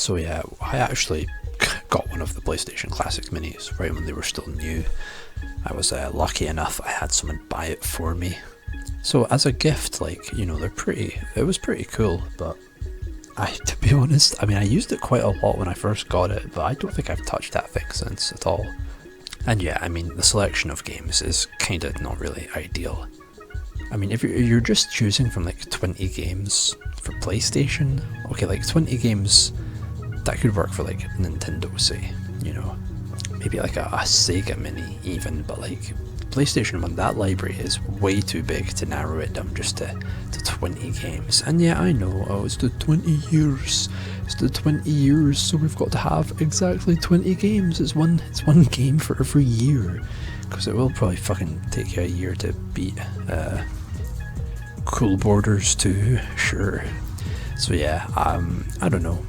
So yeah, I actually got one of the PlayStation Classic Minis right when they were still new. I was lucky enough I had someone buy it for me. So as a gift, like, you know, it was pretty cool, but to be honest, I mean, I used it quite a lot when I first got it, but I don't think I've touched that thing since at all. And yeah, I mean, the selection of games is kind of not really ideal. I mean, if you're just choosing from like 20 games for PlayStation, okay, like 20 games, that could work for like Nintendo, say, you know, maybe like a Sega Mini even, but like PlayStation 1, that library is way too big to narrow it down just to 20 games. And yeah, I know, oh, it's the 20 years, so we've got to have exactly 20 games. It's one game for every year, because it will probably fucking take you a year to beat Cool Borders 2, sure. So yeah, I don't know.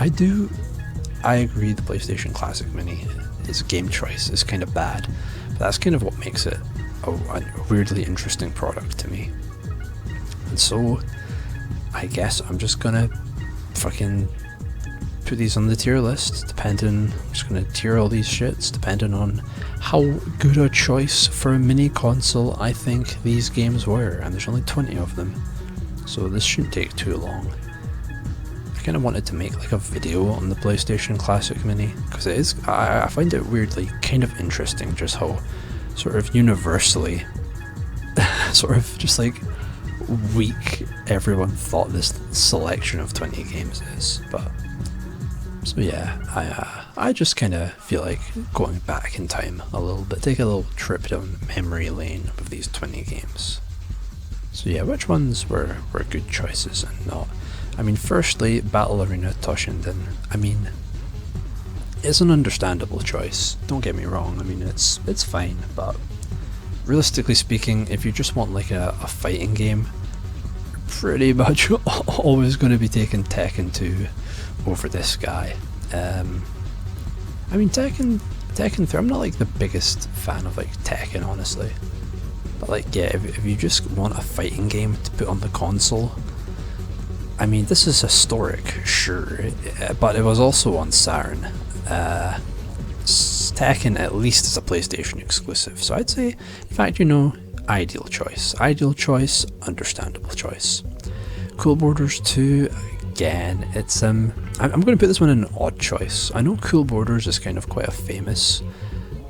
I agree the PlayStation Classic Mini, its game choice is kind of bad, but that's kind of what makes it a weirdly interesting product to me. And so, I guess I'm just gonna fucking put these on the tier list, I'm just gonna tier all these shits, depending on how good a choice for a mini console I think these games were, and there's only 20 of them, so this shouldn't take too long. I kind of wanted to make like a video on the PlayStation Classic Mini, because it is, I find it weirdly kind of interesting just how sort of universally sort of just like weak everyone thought this selection of 20 games is. But so yeah, I just kind of feel like going back in time a little bit, take a little trip down memory lane of these 20 games. So yeah, which ones were good choices and not? I mean, firstly, Battle Arena Toshinden. I mean, it's an understandable choice, don't get me wrong. I mean, it's fine, but realistically speaking, if you just want like a fighting game, you're pretty much always going to be taking Tekken 2 over this guy. I mean, Tekken 3, I'm not like the biggest fan of like Tekken, honestly, but like, yeah, if you just want a fighting game to put on the console, I mean, this is historic, sure, but it was also on Saturn. Tekken at least is a PlayStation exclusive, so I'd say, in fact, you know, ideal choice, understandable choice. Cool Borders 2, again, it's I'm going to put this one in an odd choice. I know Cool Borders is kind of quite a famous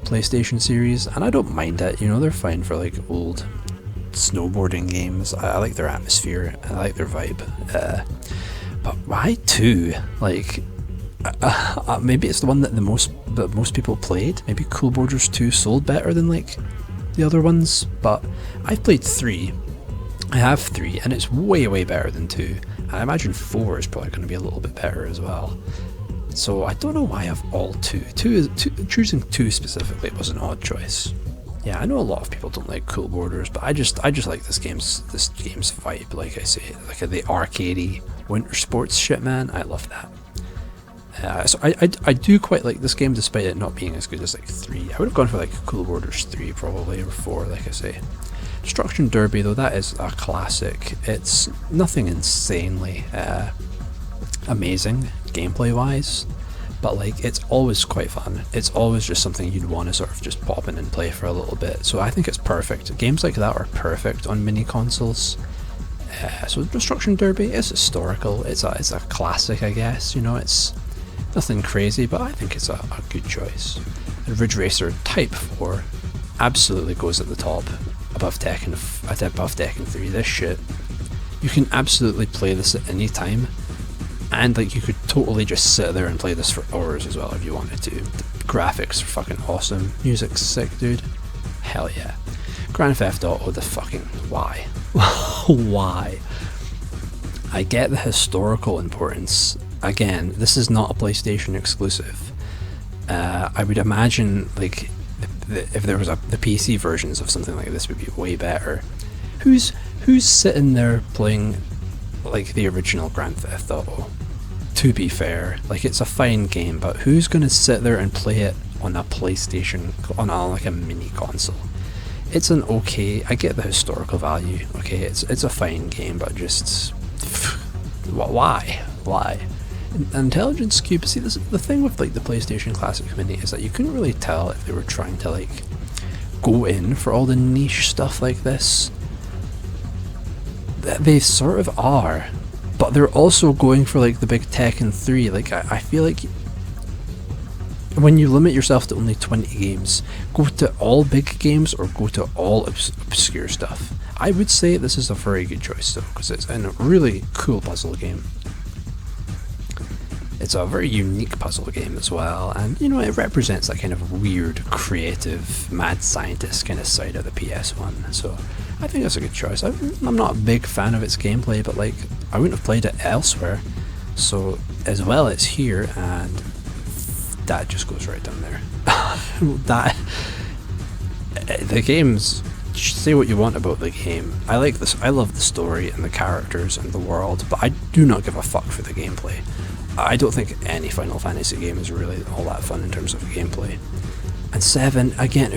PlayStation series, and I don't mind it, you know, they're fine for like old snowboarding games. I like their atmosphere, I like their vibe, but why 2? Like, maybe it's the one that most people played. Maybe Cool Borders 2 sold better than like the other ones, but I've played 3. I have 3, and it's way better than 2, and I imagine 4 is probably going to be a little bit better as well. So I don't know why I have all 2. Choosing 2 specifically was an odd choice. Yeah, I know a lot of people don't like Cool Borders, but I just like this game's vibe. Like I say, like the arcadey winter sports shit, man. I love that. So I do quite like this game, despite it not being as good as like 3. I would have gone for like Cool Borders 3 probably, or 4, like I say. Destruction Derby, though, that is a classic. It's nothing insanely amazing gameplay wise, but like, it's always quite fun. It's always just something you'd want to sort of just pop in and play for a little bit, so I think it's perfect. Games like that are perfect on mini consoles. So Destruction Derby is historical, it's a classic, I guess, you know, it's nothing crazy, but I think it's a good choice. And Ridge Racer Type 4 absolutely goes at the top, above Tekken 3. This shit, you can absolutely play this at any time, and like, you could totally just sit there and play this for hours as well if you wanted to. The graphics are fucking awesome, music's sick, dude, hell yeah. Grand Theft Auto, the fucking why? Why? I get the historical importance. Again, this is not a PlayStation exclusive. I would imagine like if there was the PC versions of something like this would be way better. Who's sitting there playing like the original Grand Theft Auto? To be fair, like, it's a fine game, but who's gonna sit there and play it on a PlayStation, on like a mini console? It's an okay, I get the historical value, okay, it's a fine game, but just why? Intelligence Cube, see, this, the thing with like the PlayStation Classic Mini is that you couldn't really tell if they were trying to like go in for all the niche stuff like this. They sort of are, but they're also going for like the big Tekken 3. Like I feel like when you limit yourself to only 20 games, go to all big games or go to all obscure stuff. I would say this is a very good choice though, because it's a really cool puzzle game. It's a very unique puzzle game as well, and you know, it represents that kind of weird, creative, mad scientist kind of side of the PS1, so I think that's a good choice. I'm not a big fan of its gameplay, but like, I wouldn't have played it elsewhere, so as well it's here, and that just goes right down there. The game's, say what you want about the game, I like this, I love the story and the characters and the world, but I do not give a fuck for the gameplay. I don't think any Final Fantasy game is really all that fun in terms of gameplay. And 7, again,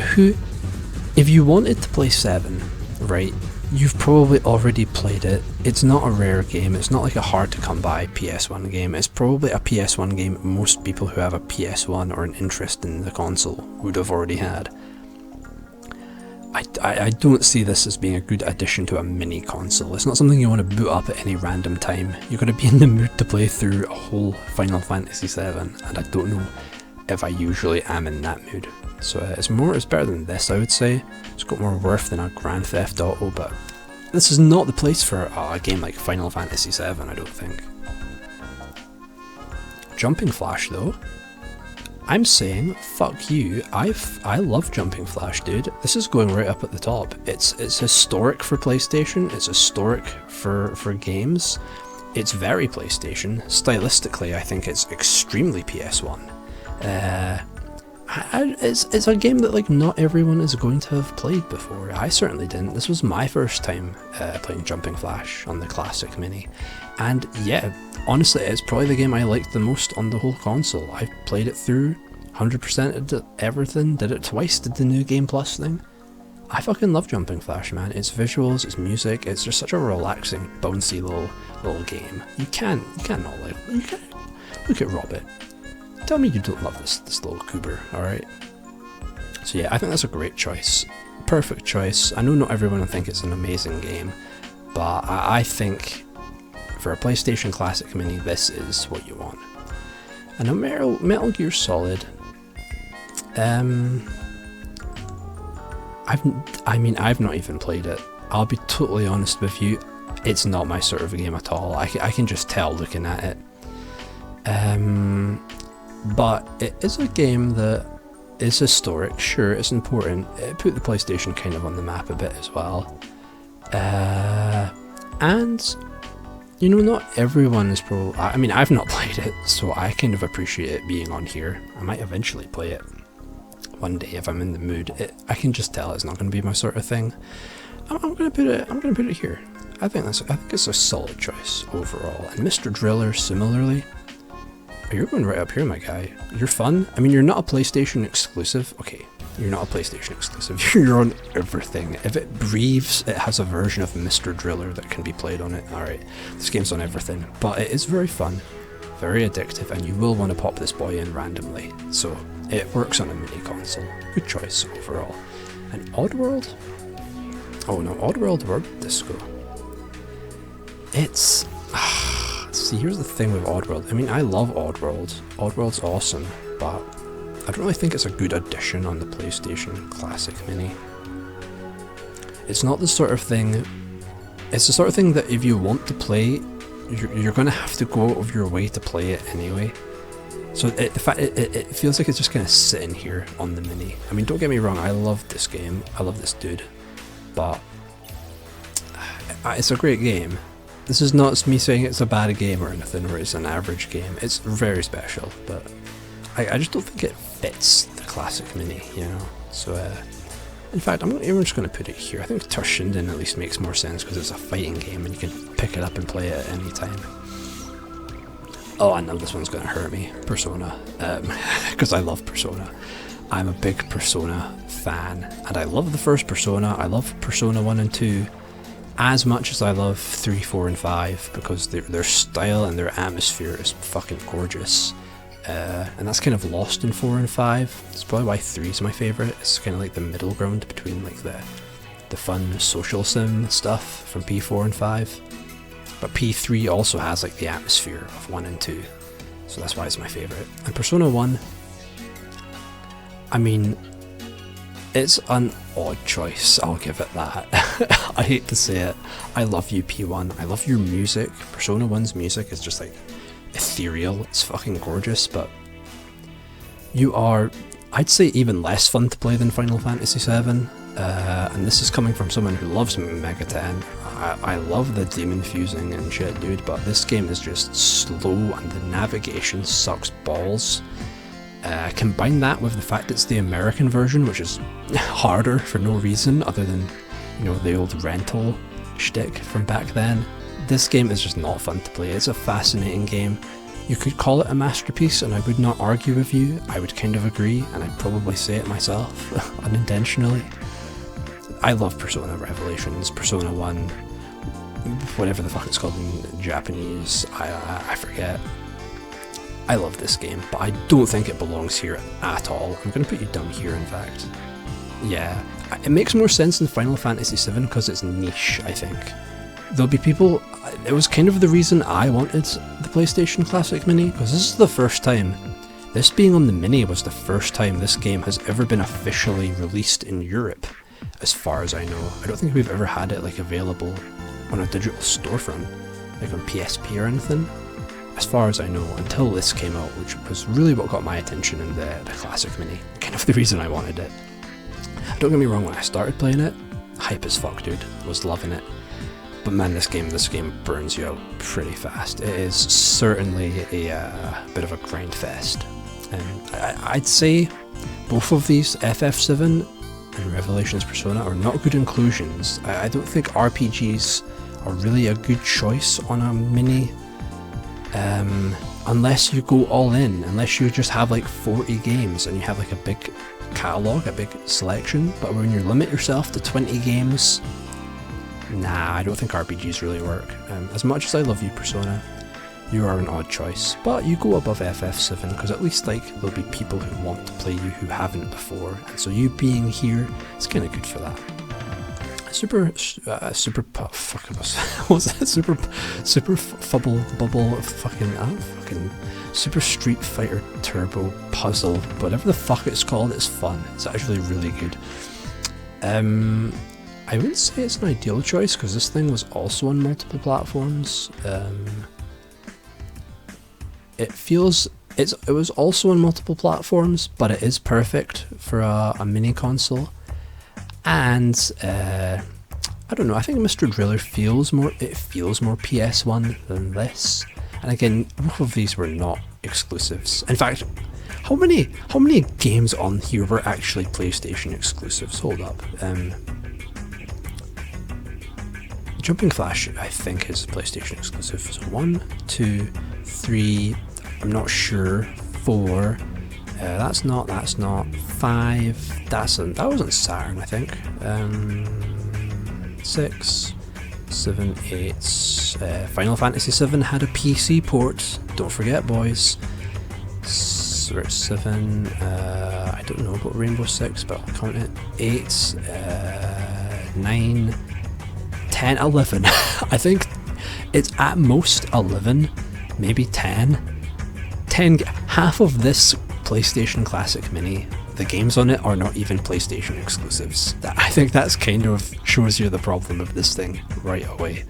if you wanted to play 7, right, you've probably already played it. It's not a rare game, it's not like a hard to come by PS1 game, it's probably a PS1 game most people who have a PS1 or an interest in the console would have already had. I don't see this as being a good addition to a mini console. It's not something you want to boot up at any random time. You've got to be in the mood to play through a whole Final Fantasy VII, and I don't know if I usually am in that mood. So it's better than this, I would say. It's got more worth than a Grand Theft Auto, but this is not the place for a game like Final Fantasy VII, I don't think. Jumping Flash though, I'm saying fuck you. I love Jumping Flash, dude. This is going right up at the top. It's historic for PlayStation. It's historic for games. It's very PlayStation. Stylistically, I think it's extremely PS1. It's a game that like not everyone is going to have played before. I certainly didn't. This was my first time playing Jumping Flash on the Classic Mini, and yeah, honestly, it's probably the game I liked the most on the whole console. I played it through, 100%ed everything, did it twice, did the New Game Plus thing. I fucking love Jumping Flash, man. Its visuals, its music, it's just such a relaxing, bouncy little game. You can't not like. You can't look at Robert. Tell me you don't love this little goober, alright? So yeah, I think that's a great choice. Perfect choice. I know not everyone will think it's an amazing game, but I think for a PlayStation Classic Mini, this is what you want. And a Metal Gear Solid, I've not even played it. I'll be totally honest with you, it's not my sort of game at all. I can just tell looking at it. But it is a game that is historic, sure, it's important. It put the PlayStation kind of on the map a bit as well. And, you know, not everyone is probably... I mean, I've not played it, so I kind of appreciate it being on here. I might eventually play it one day if I'm in the mood. I can just tell it's not going to be my sort of thing. I'm going to put it here. I think it's a solid choice overall. And Mr. Driller, similarly... You're going right up here, my guy. You're fun. I mean, you're not a PlayStation exclusive. Okay, you're not a PlayStation exclusive. You're on everything. If it breathes, it has a version of Mr. Driller that can be played on it. Alright, this game's on everything. But it is very fun, very addictive, and you will want to pop this boy in randomly. So, it works on a mini console. Good choice overall. And Oddworld? Oh no, Oddworld World Disco. It's... See, here's the thing with Oddworld. I mean, I love Oddworld. Oddworld's awesome, but I don't really think it's a good addition on the PlayStation Classic Mini. It's not the sort of thing... It's the sort of thing that if you want to play, you're going to have to go out of your way to play it anyway. So the fact it feels like it's just kind of sitting here on the Mini. I mean, don't get me wrong, I love this game. I love this dude. But it's a great game. This is not me saying it's a bad game or anything, or it's an average game. It's very special, but I just don't think it fits the Classic Mini, you know? So, in fact, I'm just going to put it here. I think TAHSHKS at least makes more sense because it's a fighting game and you can pick it up and play it at any time. Oh, I know this one's going to hurt me. Persona. Because I love Persona. I'm a big Persona fan, and I love the first Persona. I love Persona 1 and 2. as much as I love 3, 4, and 5, because their style and their atmosphere is fucking gorgeous, and that's kind of lost in 4 and 5. It's probably why 3 is my favourite. It's kind of like the middle ground between like the fun social sim stuff from P4 and 5. But P3 also has like the atmosphere of 1 and 2, so that's why it's my favourite. And Persona 1, I mean, it's an odd choice, I'll give it that. I hate to say it. I love you, P1. I love your music. Persona 1's music is just like ethereal. It's fucking gorgeous, but you are, I'd say, even less fun to play than Final Fantasy VII. And this is coming from someone who loves Mega 10. I love the demon fusing and shit, dude, but this game is just slow and the navigation sucks balls. Combine that with the fact it's the American version, which is harder for no reason other than, you know, the old rental shtick from back then. This game is just not fun to play. It's a fascinating game. You could call it a masterpiece, and I would not argue with you. I would kind of agree, and I'd probably say it myself, unintentionally. I love Persona Revelations, Persona 1, whatever the fuck it's called in Japanese, I forget. I love this game, but I don't think it belongs here at all. I'm going to put you down here, in fact. Yeah, it makes more sense than Final Fantasy VII because it's niche, I think. There'll be people... It was kind of the reason I wanted the PlayStation Classic Mini, because this is the first time... This being on the Mini was the first time this game has ever been officially released in Europe, as far as I know. I don't think we've ever had it like available on a digital storefront, like on PSP or anything. As far as I know, until this came out, which was really what got my attention in the Classic Mini. Kind of the reason I wanted it. Don't get me wrong, when I started playing it, hype as fuck, dude. Was loving it. But man, this game burns you out pretty fast. It is certainly a bit of a grind fest. I'd say both of these, FF7 and Revelations Persona, are not good inclusions. I don't think RPGs are really a good choice on a Mini. Unless you go all in, unless you just have like 40 games and you have like a big catalogue, a big selection, but when you limit yourself to 20 games, nah, I don't think RPGs really work. As much as I love you, Persona, you are an odd choice, but you go above FF7 because at least like there'll be people who want to play you who haven't before, and so you being here is kind of good for that. Super Super Street Fighter Turbo Puzzle, whatever the fuck it's called, it's fun. It's actually really good. I wouldn't say it's an ideal choice because this thing was also on multiple platforms. It was also on multiple platforms, but it is perfect for a mini console. And I don't know, I think Mr. Driller feels more PS1 than this. And again, both of these were not exclusives. In fact, how many games on here were actually PlayStation exclusives? Hold up. Jumping Flash, I think, is PlayStation exclusive. So 1, 2, 3, I'm not sure, 4. That's not 5. That wasn't Saturn, I think. 6, 7, 8. Final Fantasy VII had a PC port. Don't forget, boys. 7. I don't know about Rainbow Six, but I'll count it. 8, 9, 10, 11. I think it's at most 11, maybe 10. Half of this PlayStation Classic Mini, the games on it are not even PlayStation exclusives. I think that's kind of shows you the problem of this thing right away.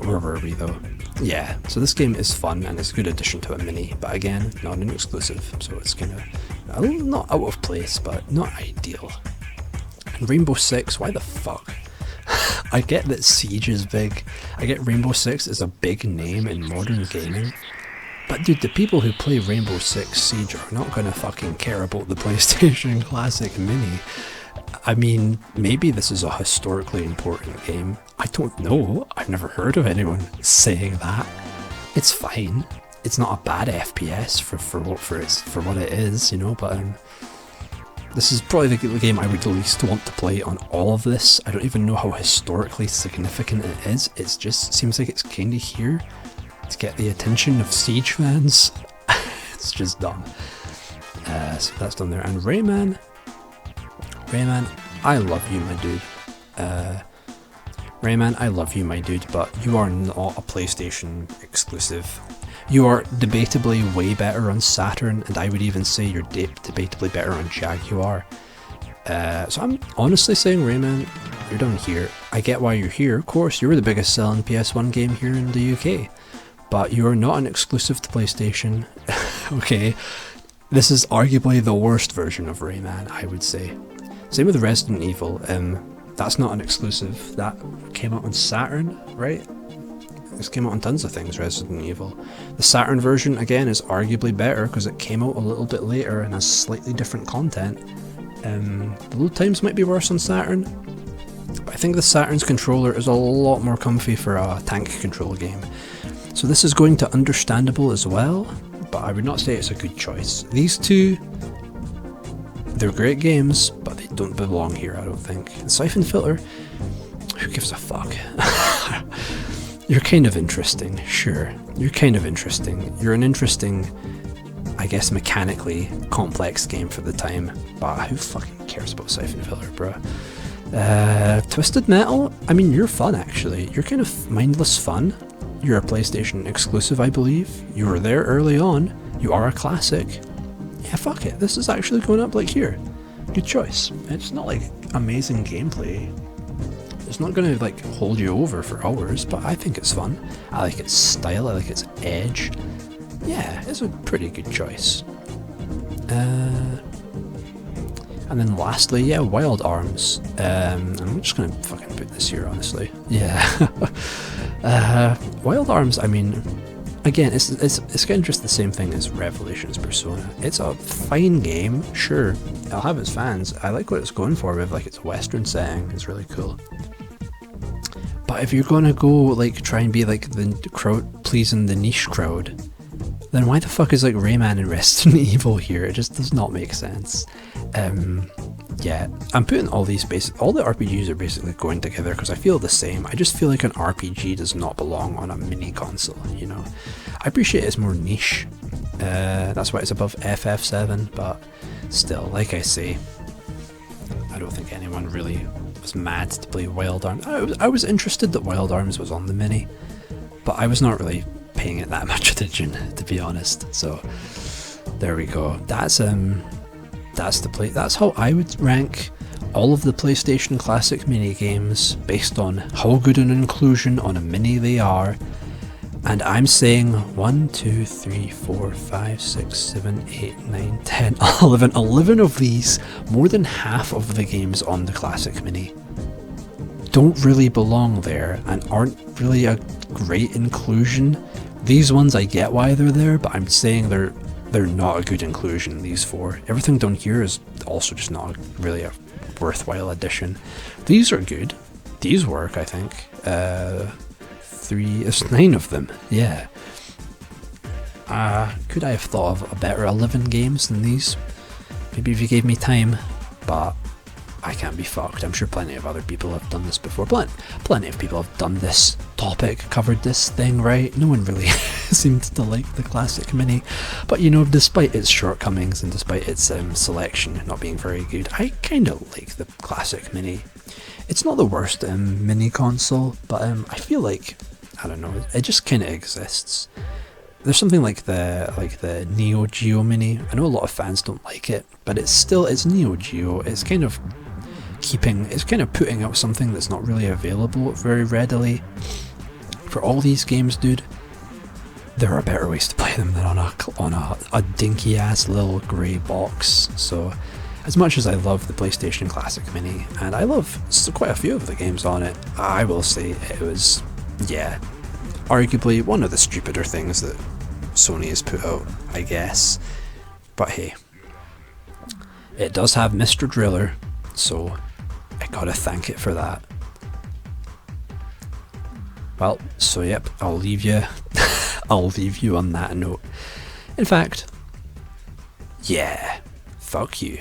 Where were we though? Yeah, so this game is fun and it's a good addition to a Mini, but again, not an exclusive, so it's kind of not out of place, but not ideal. And Rainbow Six, why the fuck? I get that Siege is big, I get Rainbow Six is a big name in modern gaming, but dude, the people who play Rainbow Six Siege are not gonna fucking care about the PlayStation Classic Mini. I mean, maybe this is a historically important game. I don't know. I've never heard of anyone saying that. It's fine. It's not a bad FPS for what it is, you know. But This is probably the game I would least want to play on all of this. I don't even know how historically significant it is. It just seems like it's kind of here to get the attention of Siege fans. It's just dumb. So that's done there. And Rayman, I love you, my dude. Rayman, I love you, my dude, but you are not a PlayStation exclusive. You are debatably way better on Saturn, and I would even say you're debatably better on Jaguar. So I'm honestly saying, Rayman, you're done here. I get why you're here, of course, you were the biggest selling PS1 game here in the UK, but you're not an exclusive to PlayStation. Okay, this is arguably the worst version of Rayman, I would say. Same with Resident Evil. That's not an exclusive. That came out on Saturn, right? This came out on tons of things, Resident Evil. The Saturn version, again, is arguably better because it came out a little bit later and has slightly different content. The load times might be worse on Saturn, but I think the Saturn's controller is a lot more comfy for a tank control game. So this is going to understandable as well, but I would not say it's a good choice. These two, they're great games, but they don't belong here, I don't think. And Siphon Filter, who gives a fuck? You're kind of interesting, sure. You're kind of interesting. You're an interesting, I guess, mechanically complex game for the time, but who fucking cares about Siphon Filter, bruh? Twisted Metal, I mean, you're fun, actually. You're kind of mindless fun. You're a PlayStation exclusive, I believe. You were there early on. You are a classic. Yeah, fuck it. This is actually going up like here. Good choice. It's not like amazing gameplay. It's not going to like hold you over for hours, but I think it's fun. I like its style. I like its edge. Yeah, it's a pretty good choice. And then lastly, yeah, Wild Arms. I'm just going to fucking put this here, honestly. Yeah. Wild Arms, I mean, again, it's kind of just the same thing as Revelations Persona. It's a fine game, sure. It'll have its fans. I like what it's going for with like its Western setting. It's really cool. But if you're gonna go like try and be like the crowd pleasing the niche crowd, then why the fuck is like Rayman and Resident Evil here? It just does not make sense. Yeah, I'm putting all the RPGs are basically going together because I feel the same. I just feel like an RPG does not belong on a mini console, you know. I appreciate it's more niche. That's why it's above FF7, but still, like I say, I don't think anyone really was mad to play Wild Arms. I was interested that Wild Arms was on the mini, but I was not really paying it that much attention, to be honest. So there we go. That's how I would rank all of the PlayStation Classic mini games based on how good an inclusion on a mini they are. And I'm saying 1, 2, 3, 4, 5, 6, 7, 8, 9, 10, 11 of these, more than half of the games on the Classic Mini, don't really belong there and aren't really a great inclusion. These ones I get why they're there, but I'm saying they're not a good inclusion, these four. Everything down here is also just not really a worthwhile addition. These are good. These work, I think. There's 9 of them, yeah. Could I have thought of a better 11 games than these? Maybe if you gave me time, but I can't be fucked. I'm sure plenty of other people have done this before. Plenty of people have done this topic, covered this thing, right? No one really seemed to like the Classic Mini. But you know, despite its shortcomings and despite its selection not being very good, I kind of like the Classic Mini. It's not the worst mini console, but I feel like, I don't know, it just kind of exists. There's something like the Neo Geo Mini. I know a lot of fans don't like it, but it's Neo Geo. It's kind of putting out something that's not really available very readily. For all these games, dude, there are better ways to play them than on a dinky ass little grey box. So, as much as I love the PlayStation Classic Mini, and I love quite a few of the games on it, I will say it was, yeah, arguably one of the stupider things that Sony has put out, I guess. But hey, it does have Mr. Driller, so I gotta thank it for that. Well, so yep, I'll leave you on that note. In fact, yeah, fuck you.